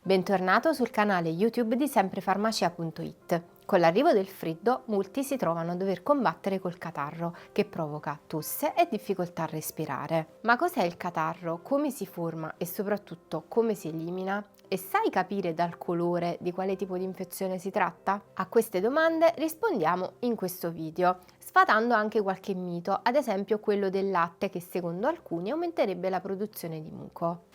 Bentornato sul canale YouTube di semprefarmacia.it. Con l'arrivo del freddo, molti si trovano a dover combattere col catarro, che provoca tosse e difficoltà a respirare. Ma cos'è il catarro? Come si forma e soprattutto come si elimina? E sai capire dal colore di quale tipo di infezione si tratta? A queste domande rispondiamo in questo video, sfatando anche qualche mito, ad esempio quello del latte che secondo alcuni aumenterebbe la produzione di muco.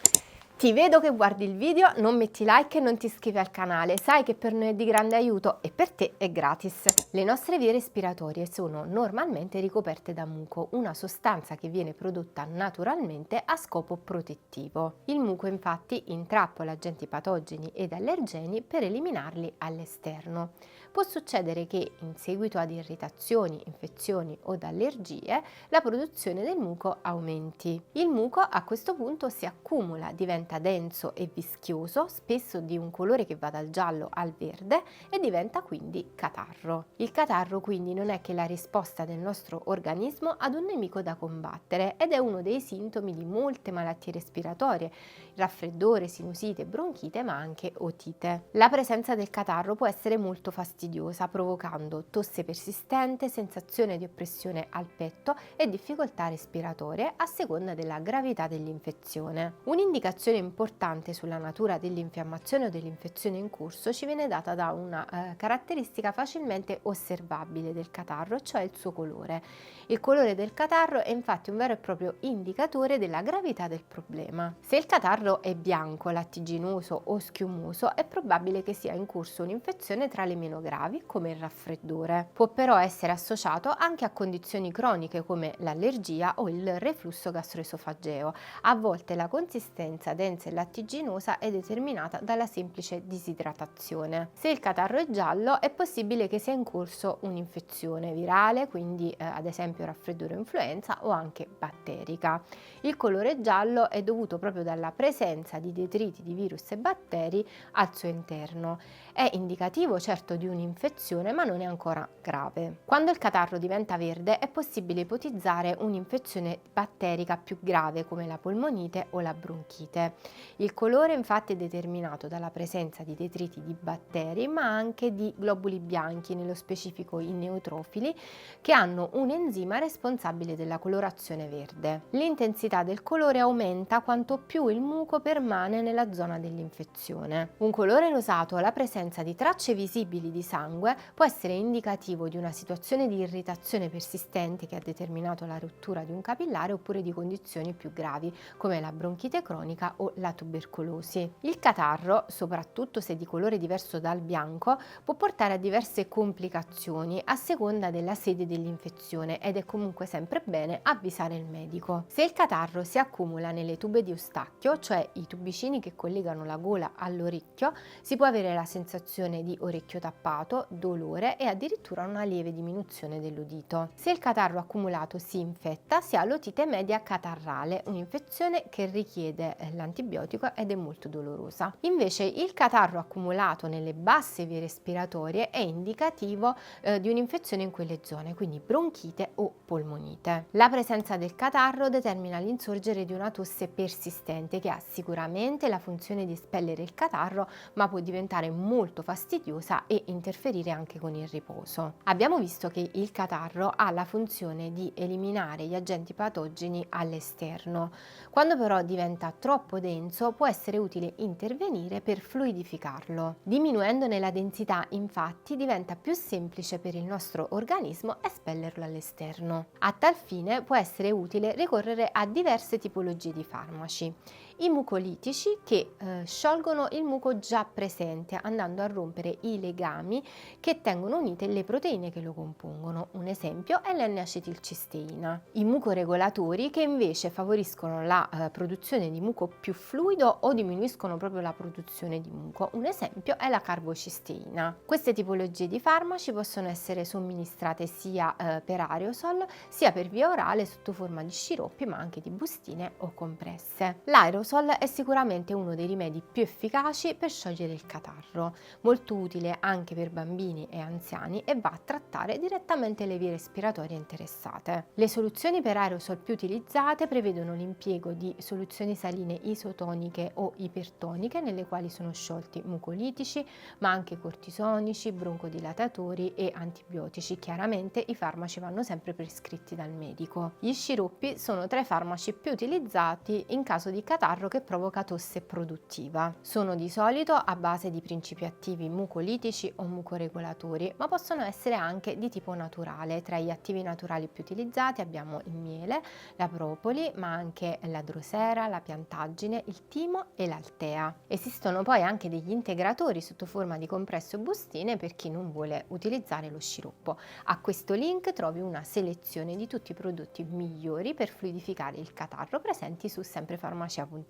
Ti vedo che guardi il video, non metti like e non ti iscrivi al canale, sai che per noi è di grande aiuto e per te è gratis. Le nostre vie respiratorie sono normalmente ricoperte da muco, una sostanza che viene prodotta naturalmente a scopo protettivo. Il muco infatti intrappola agenti patogeni ed allergeni per eliminarli all'esterno. Può succedere che in seguito ad irritazioni, infezioni o allergie la produzione del muco aumenti. Il muco a questo punto si accumula, diventa denso e vischioso, spesso di un colore che va dal giallo al verde e diventa quindi catarro. Il catarro quindi non è che la risposta del nostro organismo ad un nemico da combattere ed è uno dei sintomi di molte malattie respiratorie, raffreddore, sinusite, bronchite ma anche otite. La presenza del catarro può essere molto fastidiosa, provocando tosse persistente, sensazione di oppressione al petto e difficoltà respiratorie a seconda della gravità dell'infezione. Un'indicazione importante sulla natura dell'infiammazione o dell'infezione in corso ci viene data da una caratteristica facilmente osservabile del catarro, cioè il suo colore. Il colore del catarro è infatti un vero e proprio indicatore della gravità del problema. Se il catarro è bianco, lattiginoso o schiumoso, è probabile che sia in corso un'infezione tra le meno gravi, come il raffreddore. Può però essere associato anche a condizioni croniche come l'allergia o il reflusso gastroesofageo. A volte la consistenza densa e lattiginosa è determinata dalla semplice disidratazione. Se il catarro è giallo, è possibile che sia in corso un'infezione virale, quindi ad esempio raffreddore o influenza, o anche batterica. Il colore giallo è dovuto proprio dalla presenza di detriti di virus e batteri al suo interno. È indicativo certo di un'infezione, ma non è ancora grave. Quando il catarro diventa verde è possibile ipotizzare un'infezione batterica più grave come la polmonite o la bronchite. Il colore infatti è determinato dalla presenza di detriti di batteri ma anche di globuli bianchi, nello specifico i neutrofili, che hanno un enzima responsabile della colorazione verde. L'intensità del colore aumenta quanto più il muco permane nella zona dell'infezione. Un colore rosato o la presenza di tracce visibili di sangue può essere indicativo di una situazione di irritazione persistente che ha determinato la rottura di un capillare oppure di condizioni più gravi come la bronchite cronica o la tubercolosi. Il catarro, soprattutto se di colore diverso dal bianco, può portare a diverse complicazioni a seconda della sede dell'infezione ed è comunque sempre bene avvisare il medico. Se il catarro si accumula nelle tube di Eustachio, cioè i tubicini che collegano la gola all'orecchio, si può avere la sensazione di orecchio tappato, dolore e addirittura una lieve diminuzione dell'udito. Se il catarro accumulato si infetta, si ha l'otite media catarrale, un'infezione che richiede l'antibiotico ed è molto dolorosa. Invece il catarro accumulato nelle basse vie respiratorie è indicativo di un'infezione in quelle zone, quindi bronchite o polmonite. La presenza del catarro determina l'insorgere di una tosse persistente che ha sicuramente la funzione di espellere il catarro, ma può diventare molto fastidiosa e interferire anche con il riposo. Abbiamo visto che il catarro ha la funzione di eliminare gli agenti patogeni all'esterno. Quando però diventa troppo denso, può essere utile intervenire per fluidificarlo. Diminuendone la densità, infatti, diventa più semplice per il nostro organismo espellerlo all'esterno. A tal fine può essere utile ricorrere a diverse tipologie di farmaci. I mucolitici che sciolgono il muco già presente andando a rompere i legami che tengono unite le proteine che lo compongono. Un esempio è l'N-acetilcisteina. I mucoregolatori che invece favoriscono la produzione di muco più fluido o diminuiscono proprio la produzione di muco. Un esempio è la carbocisteina. Queste tipologie di farmaci possono essere somministrate sia per aerosol sia per via orale sotto forma di sciroppi ma anche di bustine o compresse. L'aerosol Letrozole è sicuramente uno dei rimedi più efficaci per sciogliere il catarro, molto utile anche per bambini e anziani e va a trattare direttamente le vie respiratorie interessate. Le soluzioni per aerosol più utilizzate prevedono l'impiego di soluzioni saline isotoniche o ipertoniche nelle quali sono sciolti mucolitici, ma anche cortisonici, broncodilatatori e antibiotici. Chiaramente i farmaci vanno sempre prescritti dal medico. Gli sciroppi sono tra i farmaci più utilizzati in caso di catarro che provoca tosse produttiva. Sono di solito a base di principi attivi mucolitici o mucoregolatori, ma possono essere anche di tipo naturale. Tra gli attivi naturali più utilizzati abbiamo il miele, la propoli, ma anche la drosera, la piantaggine, il timo e l'altea. Esistono poi anche degli integratori sotto forma di compresso o bustine per chi non vuole utilizzare lo sciroppo. A questo link trovi una selezione di tutti i prodotti migliori per fluidificare il catarro presenti su semprefarmacia.it.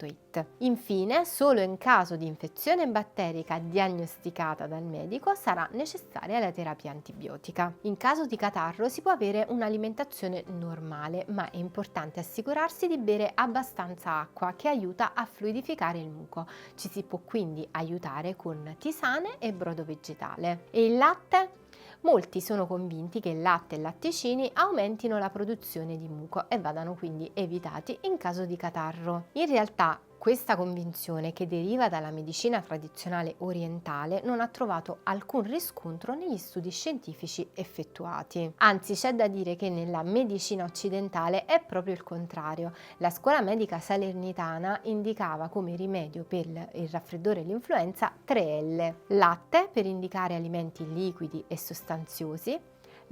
Infine, solo in caso di infezione batterica diagnosticata dal medico sarà necessaria la terapia antibiotica. In caso di catarro si può avere un'alimentazione normale, ma è importante assicurarsi di bere abbastanza acqua che aiuta a fluidificare il muco. Ci si può quindi aiutare con tisane e brodo vegetale. E il latte? Molti sono convinti che il latte e i latticini aumentino la produzione di muco e vadano quindi evitati in caso di catarro. In realtà questa convinzione, che deriva dalla medicina tradizionale orientale, non ha trovato alcun riscontro negli studi scientifici effettuati. Anzi, c'è da dire che nella medicina occidentale è proprio il contrario. La scuola medica salernitana indicava come rimedio per il raffreddore e l'influenza 3L: latte per indicare alimenti liquidi e sostanziosi,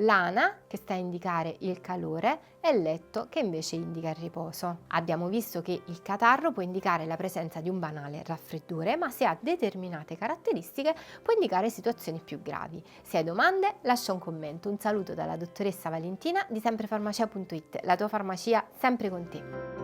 lana che sta a indicare il calore e letto che invece indica il riposo. Abbiamo visto che il catarro può indicare la presenza di un banale raffreddore, ma se ha determinate caratteristiche può indicare situazioni più gravi. Se hai domande lascia un commento. Un saluto dalla dottoressa Valentina di semprefarmacia.it, la tua farmacia sempre con te.